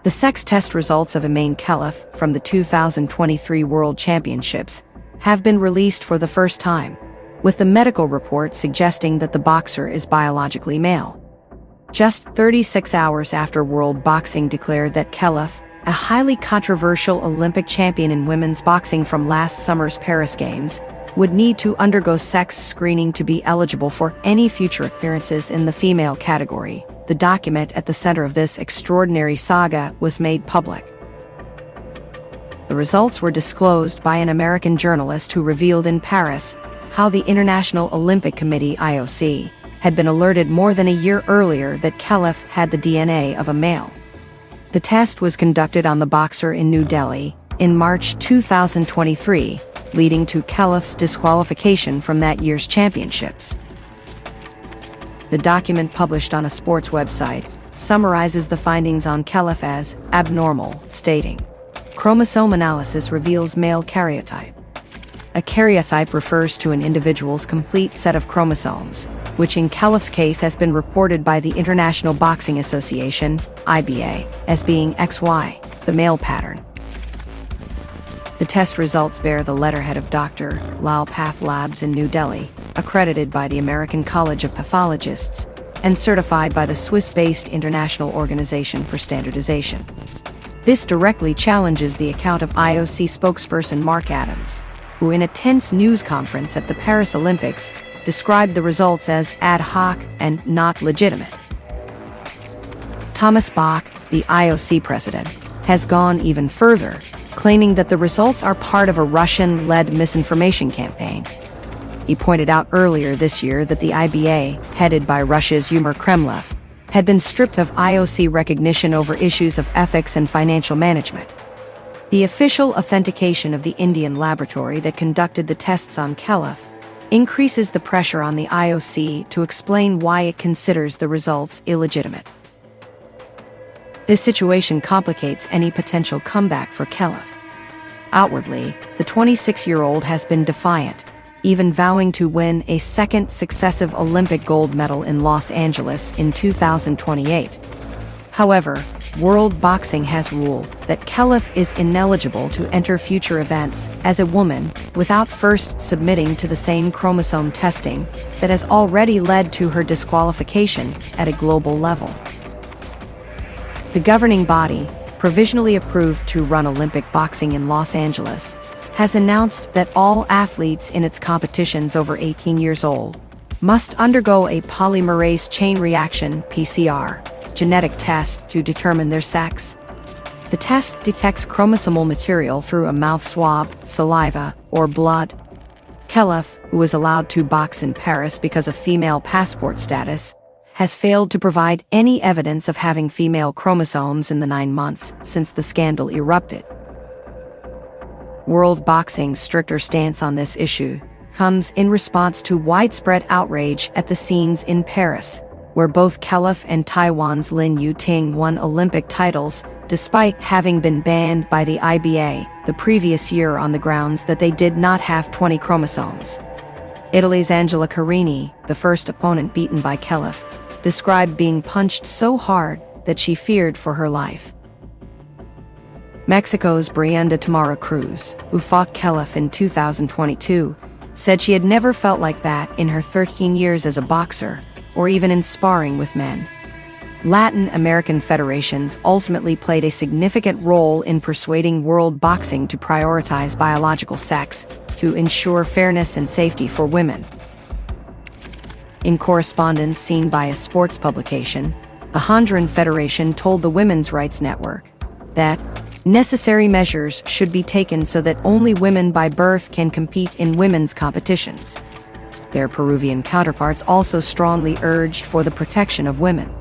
The sex test results of Imane Khelif from the 2023 World Championships have been released for the first time, with the medical report suggesting that the boxer is biologically male. Just 36 hours after World Boxing declared that Khelif, a highly controversial Olympic champion in women's boxing from last summer's Paris Games, would need to undergo sex screening to be eligible for any future appearances in the female category. The document at the center of this extraordinary saga was made public. The results were disclosed by an American journalist who revealed in Paris how the International Olympic Committee (IOC) had been alerted more than a year earlier that Khelif had the DNA of a male. The test was conducted on the boxer in New Delhi in March 2023, leading to Khelif's disqualification from that year's championships. The document, published on a sports website, summarizes the findings on Khelif as abnormal, stating, "Chromosome analysis reveals male karyotype." A karyotype refers to an individual's complete set of chromosomes, which in Khelif's case has been reported by the International Boxing Association, IBA, as being XY, the male pattern. The test results bear the letterhead of Dr. Lal Path Labs in New Delhi, accredited by the American College of Pathologists, and certified by the Swiss-based International Organization for Standardization. This directly challenges the account of IOC spokesperson Mark Adams, who in a tense news conference at the Paris Olympics described the results as ad hoc and not legitimate. Thomas Bach, the IOC president, has gone even further, claiming that the results are part of a Russian-led misinformation campaign. He pointed out earlier this year that the IBA, headed by Russia's Imane Khelif, had been stripped of IOC recognition over issues of ethics and financial management. The official authentication of the Indian laboratory that conducted the tests on Khelif increases the pressure on the IOC to explain why it considers the results illegitimate. This situation complicates any potential comeback for Khelif. Outwardly, the 26-year-old has been defiant, even vowing to win a second successive Olympic gold medal in Los Angeles in 2028. However, World Boxing has ruled that Khelif is ineligible to enter future events as a woman without first submitting to the same chromosome testing that has already led to her disqualification at a global level. The governing body, provisionally approved to run Olympic boxing in Los Angeles, has announced that all athletes in its competitions over 18 years old must undergo a polymerase chain reaction (PCR) genetic test to determine their sex. The test detects chromosomal material through a mouth swab, saliva, or blood. Khelif, who was allowed to box in Paris because of female passport status, has failed to provide any evidence of having female chromosomes in the 9 months since the scandal erupted. World Boxing's stricter stance on this issue comes in response to widespread outrage at the scenes in Paris, where both Khelif and Taiwan's Lin Yuting won Olympic titles despite having been banned by the IBA the previous year on the grounds that they did not have 20 chromosomes. Italy's Angela Carini, the first opponent beaten by Khelif, described being punched so hard that she feared for her life. Mexico's Brianda Tamara Cruz, who fought Khelif in 2022, said she had never felt like that in her 13 years as a boxer, or even in sparring with men. Latin American federations ultimately played a significant role in persuading World Boxing to prioritize biological sex to ensure fairness and safety for women. In correspondence seen by a sports publication, the Honduran Federation told the Women's Rights Network that necessary measures should be taken so that only women by birth can compete in women's competitions. Their Peruvian counterparts also strongly urged for the protection of women.